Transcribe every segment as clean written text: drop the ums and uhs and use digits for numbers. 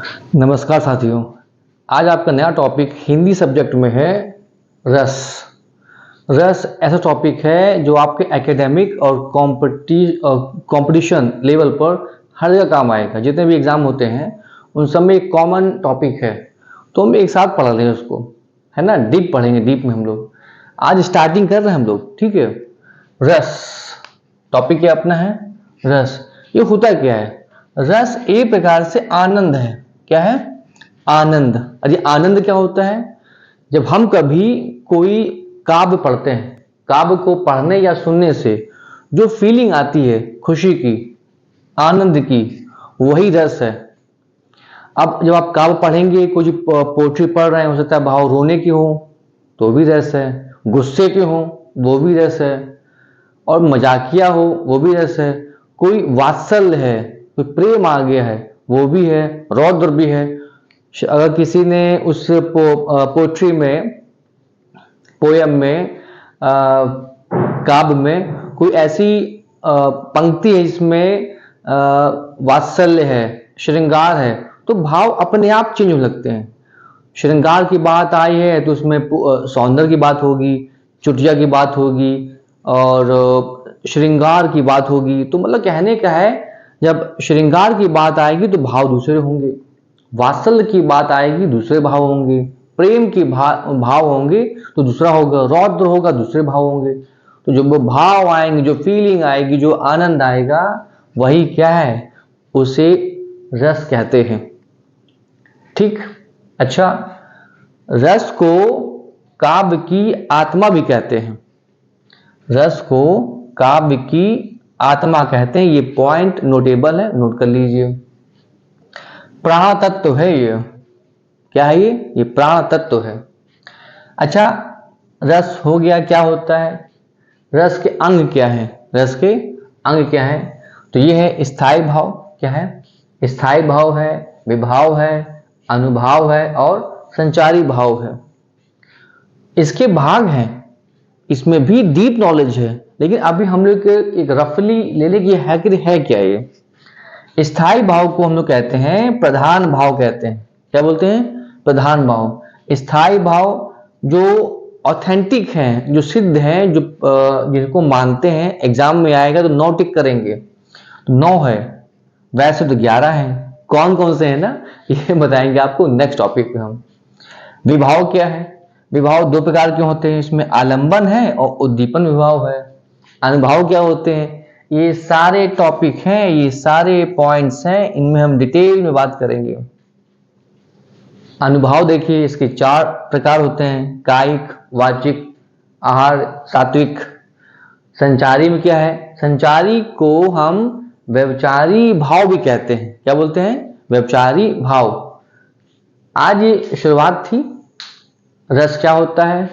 नमस्कार साथियों। आज आपका नया टॉपिक हिंदी सब्जेक्ट में है रस। रस ऐसा टॉपिक है जो आपके एकेडमिक और कंपटीशन लेवल पर हर जगह काम आएगा। जितने भी एग्जाम होते हैं उन सब में एक कॉमन टॉपिक है, तो हम एक साथ पढ़ लेंगे उसको, है ना। डीप पढ़ेंगे, डीप में हम लोग आज स्टार्टिंग कर रहे हैं हम लोग, ठीक है। रस टॉपिक क्या अपना है, रस। ये होता क्या है? रस एक प्रकार से आनंद है। क्या है? आनंद। अरे आनंद क्या होता है? जब हम कभी कोई काव्य पढ़ते हैं, काव्य को पढ़ने या सुनने से जो फीलिंग आती है खुशी की, आनंद की, वही रस है। अब जब आप काव्य पढ़ेंगे, कोई पोएट्री पढ़ रहे हैं, हो सकता है भाव रोने की हो तो भी रस है, गुस्से के हो वो भी रस है, और मजाकिया हो वो भी रस है, कोई वात्सल्य है, कोई प्रेम आ गया है वो भी है, रौद्र भी है। अगर किसी ने उस पोएट्री में, पोयम में, काव्य में कोई ऐसी पंक्ति है जिसमें वात्सल्य है, श्रृंगार है, तो भाव अपने आप चेंज होने लगते हैं। श्रृंगार की बात आई है तो उसमें सौंदर्य की बात होगी, चुटिया की बात होगी, और श्रृंगार की बात होगी। तो मतलब कहने का है, जब श्रृंगार की बात आएगी तो भाव दूसरे होंगे, वात्सल्य की बात आएगी दूसरे भाव होंगे, प्रेम की भाव होंगे तो दूसरा होगा, रौद्र होगा दूसरे भाव होंगे। तो जो भाव आएंगे, जो फीलिंग आएगी, जो आनंद आएगा, वही क्या है, उसे रस कहते हैं। ठीक। अच्छा, रस को काव्य की आत्मा भी कहते हैं। रस को काव्य की आत्मा कहते हैं। ये पॉइंट नोटेबल है, नोट कर लीजिए। प्राण तत्व है ये। क्या है ये प्राण तत्व है। अच्छा, रस हो गया। क्या होता है? रस के अंग क्या है? रस के अंग क्या है? तो ये है स्थायी भाव। क्या है? स्थायी भाव है, विभाव है, अनुभाव है और संचारी भाव है। इसके भाग हैं, इसमें भी डीप नॉलेज है, लेकिन अभी हम लोग एक रफली ले लें कि है क्या ये। स्थायी भाव को हम लोग कहते हैं प्रधान भाव कहते हैं। क्या बोलते हैं? प्रधान भाव। स्थायी भाव जो ऑथेंटिक हैं, जो सिद्ध हैं, जो जिनको मानते हैं, एग्जाम में आएगा तो 9 टिक करेंगे, तो 9 है, वैसे तो 11 है। कौन कौन से हैं ना, ये बताएंगे आपको नेक्स्ट टॉपिक पे हम। विभाव क्या है? विभाव 2 प्रकार के होते हैं, इसमें आलंबन है और उद्दीपन विभाव है। अनुभाव क्या होते हैं? ये सारे टॉपिक हैं, ये सारे पॉइंट्स हैं, इनमें हम डिटेल में बात करेंगे। अनुभाव देखिए, इसके 4 प्रकार होते हैं, कायिक, वाचिक, आहार, सात्विक। संचारी में क्या है? संचारी को हम व्यभिचारी भाव भी कहते हैं। क्या बोलते हैं? व्यभिचारी भाव। आज ये शुरुआत थी। रस क्या होता है,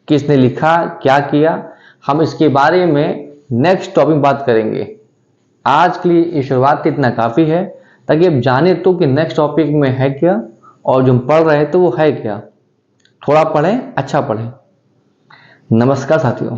किसने लिखा, क्या किया, हम इसके बारे में नेक्स्ट टॉपिक बात करेंगे। आज के लिए ये शुरुआत इतना काफी है, ताकि आप जाने तो कि नेक्स्ट टॉपिक में है क्या, और जो हम पढ़ रहे हैं तो वो है क्या। थोड़ा पढ़ें, अच्छा पढ़ें। नमस्कार साथियों।